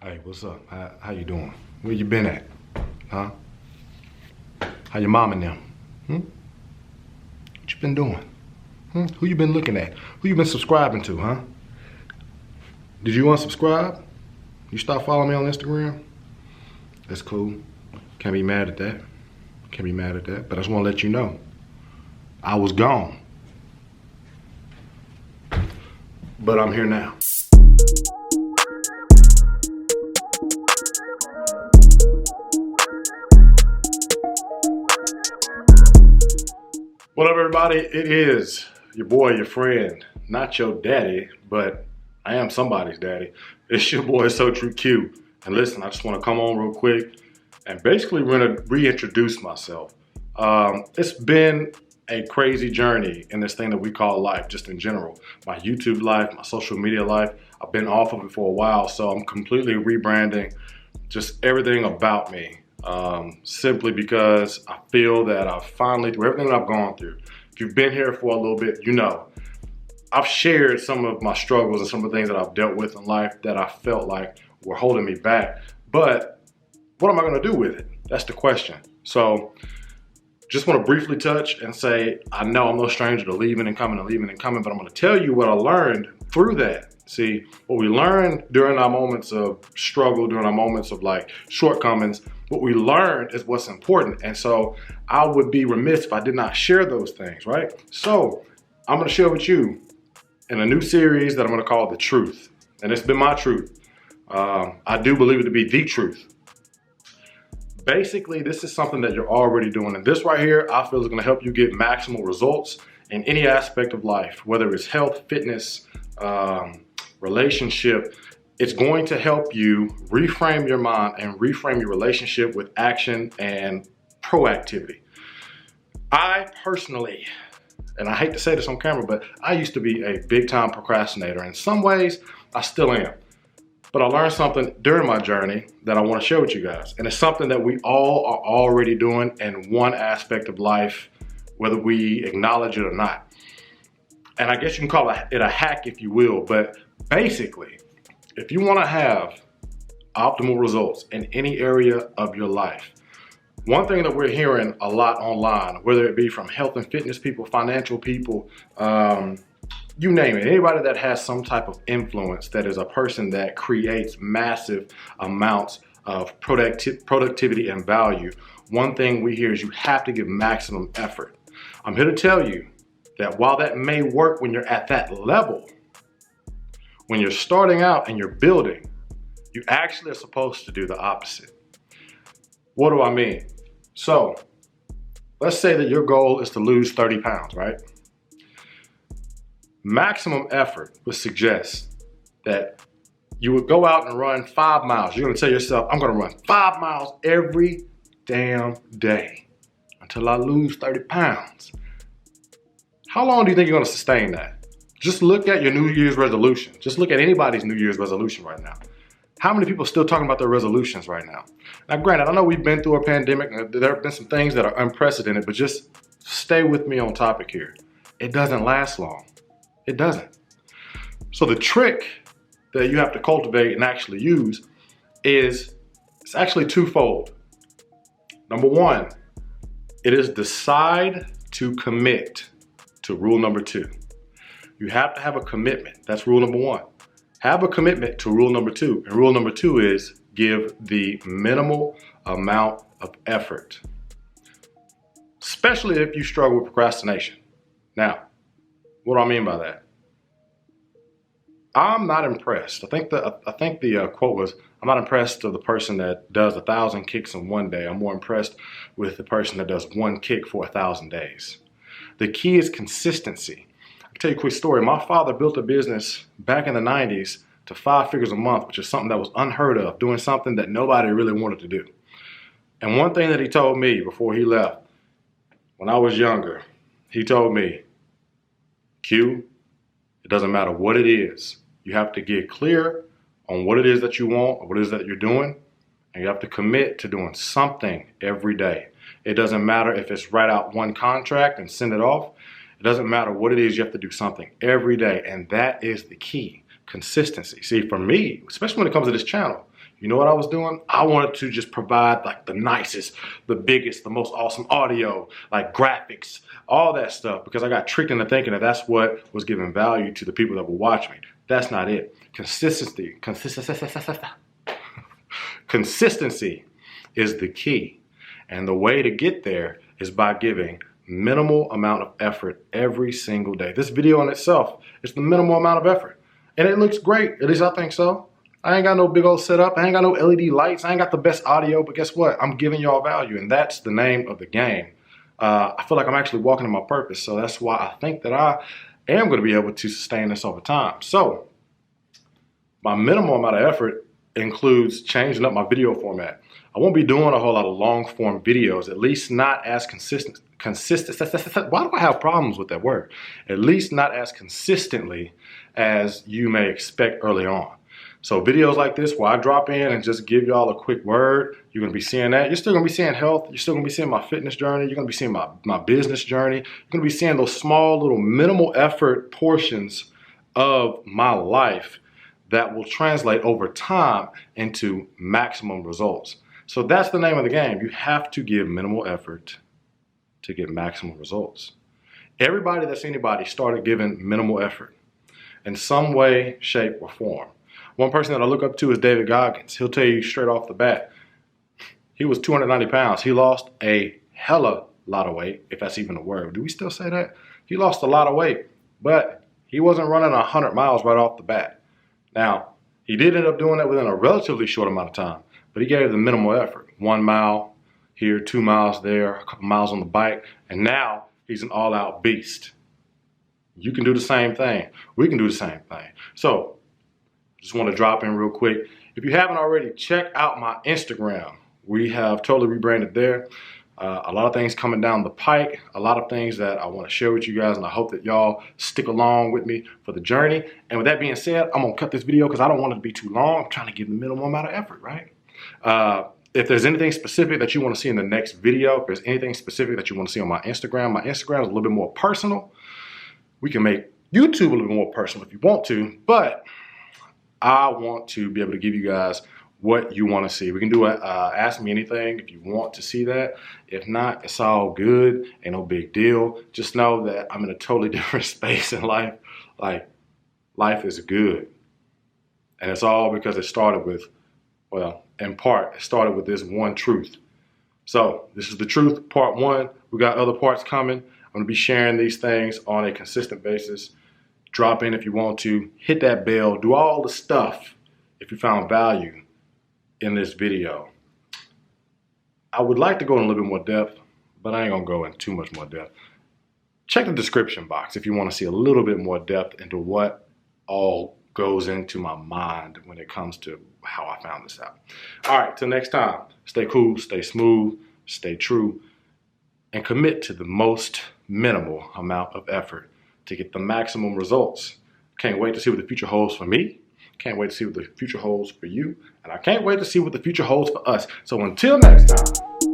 Hey, what's up? How you doing? Where you been at? Huh? How your mom and them? What you been doing? Who you been looking at? Who you been subscribing to, huh? Did you unsubscribe? You stop following me on Instagram? That's cool. Can't be mad at that. Can't be mad at that. But I just want to let you know, I was gone. But I'm here now. What up, everybody? It is your boy, your friend, not your daddy, but I am somebody's daddy. It's your boy, SoTrueQ. And listen, I just want to come on real quick and basically reintroduce myself. It's been a crazy journey in this thing that we call life, just in general. My YouTube life, my social media life, I've been off of it for a while, so I'm completely rebranding just everything about me. Simply because I feel that I've finally, through everything that I've gone through, if you've been here for a little bit, you know, I've shared some of my struggles and some of the things that I've dealt with in life that I felt like were holding me back. But what am I going to do with it? That's the question. So just want to briefly touch and say, I know I'm no stranger to leaving and coming and leaving and coming, but I'm going to tell you what I learned through that. See, what we learned during our moments of struggle, during our moments of like shortcomings, what we learned is what's important. And so I would be remiss if I did not share those things, right? So I'm going to share with you in a new series that I'm going to call The Truth. And it's been my truth. I do believe it to be the truth. Basically, this is something that you're already doing. And this right here, I feel is going to help you get maximal results in any aspect of life, whether it's health, fitness, relationship. It's going to help you reframe your mind and reframe your relationship with action and proactivity. I personally, and I hate to say this on camera, but I used to be a big time procrastinator. In some ways, I still am. But I learned something during my journey that I want to share with you guys. And it's something that we all are already doing in one aspect of life, whether we acknowledge it or not. And I guess you can call it a hack if you will, but basically, if you want to have optimal results in any area of your life, one thing that we're hearing a lot online, whether it be from health and fitness people, financial people, you name it, anybody that has some type of influence, that is a person that creates massive amounts of productivity and value, one thing we hear is you have to give maximum effort. I'm here to tell you that while that may work when you're at that level, when you're starting out and you're building, you actually are supposed to do the opposite. What do I mean? So let's say that your goal is to lose 30 pounds, right? Maximum effort would suggest that you would go out and run 5 miles. You're gonna tell yourself, I'm gonna run 5 miles every damn day until I lose 30 pounds. How long do you think you're gonna sustain that? Just look at your New Year's resolution. Just look at anybody's New Year's resolution right now. How many people are still talking about their resolutions right now? Now, granted, I know we've been through a pandemic and there have been some things that are unprecedented, but just stay with me on topic here. It doesn't last long. It doesn't. So the trick that you have to cultivate and actually use is, it's actually twofold. Number one, it is decide to commit to rule number 2. You have to have a commitment. That's rule number 1. Have a commitment to rule number 2. And rule number 2 is give the minimal amount of effort, especially if you struggle with procrastination. Now, what do I mean by that? I'm not impressed. I think the quote was, I'm not impressed with the person that does 1,000 kicks in one day. I'm more impressed with the person that does 1 kick for 1,000 days. The key is consistency. I'll tell you a quick story. My father built a business back in the 90s to 5 figures a month, which is something that was unheard of, doing something that nobody really wanted to do. And one thing that he told me before he left, when I was younger, he told me, Q, it doesn't matter what it is. You have to get clear on what it is that you want, or what it is that you're doing, and you have to commit to doing something every day. It doesn't matter if it's write out 1 contract and send it off. It doesn't matter what it is, you have to do something every day, and that is the key, consistency. See, for me, especially when it comes to this channel, You know what I was doing? I wanted to just provide like the nicest, the biggest, the most awesome audio, like graphics, all that stuff, because I got tricked into thinking that that's what was giving value to the people that would watch me. That's not it. Consistency is the key. And the way to get there is by giving minimal amount of effort every single day. This video in itself is the minimal amount of effort. And it looks great, at least I think so. I ain't got no big old setup, I ain't got no LED lights, I ain't got the best audio, but guess what? I'm giving y'all value, and that's the name of the game. I feel like I'm actually walking in my purpose, so that's why I think that I am gonna be able to sustain this over time. So, my minimal amount of effort includes changing up my video format. I won't be doing a whole lot of long form videos, at least not as consistent. Why do I have problems with that word? At least not as consistently as you may expect early on. So videos like this where I drop in and just give y'all a quick word, you're gonna be seeing that. You're still gonna be seeing health, you're still gonna be seeing my fitness journey, you're gonna be seeing my business journey, you're gonna be seeing those small little minimal effort portions of my life that will translate over time into maximum results. So that's the name of the game. You have to give minimal effort to get maximum results. Everybody that's anybody started giving minimal effort in some way, shape, or form. One person that I look up to is David Goggins. He'll tell you straight off the bat, he was 290 pounds. He lost a hella lot of weight, if that's even a word. Do we still say that? He lost a lot of weight, but he wasn't running 100 miles right off the bat. Now, he did end up doing that within a relatively short amount of time, but he gave the minimal effort. 1 mile here, 2 miles there, a couple miles on the bike, and now he's an all-out beast. You can do the same thing. We can do the same thing. So, just want to drop in real quick. If you haven't already, check out my Instagram. We have totally rebranded there. A lot of things coming down the pike, a lot of things that I want to share with you guys, and I hope that y'all stick along with me for the journey. And with that being said, I'm going to cut this video because I don't want it to be too long. I'm trying to give the minimum amount of effort, right? If there's anything specific that you want to see in the next video, if there's anything specific that you want to see on my Instagram is a little bit more personal. We can make YouTube a little bit more personal if you want to, but I want to be able to give you guys what you want to see. We can do a ask me anything if you want to see that. If not, it's all good. Ain't no big deal. Just know that I'm in a totally different space in life. Like, life is good. And it's all because it started with, well, in part, it started with this one truth. So this is the truth, part 1. We got other parts coming. I'm going to be sharing these things on a consistent basis. Drop in if you want to. Hit that bell. Do all the stuff if you found value in this video. I would like to go in a little bit more depth, but I ain't going to go in too much more depth. Check the description box if you want to see a little bit more depth into what all goes into my mind when it comes to how I found this out. All right, till next time, stay cool, stay smooth, stay true, and commit to the most minimal amount of effort to get the maximum results. Can't wait to see what the future holds for me. Can't wait to see what the future holds for you. And I can't wait to see what the future holds for us. So until next time.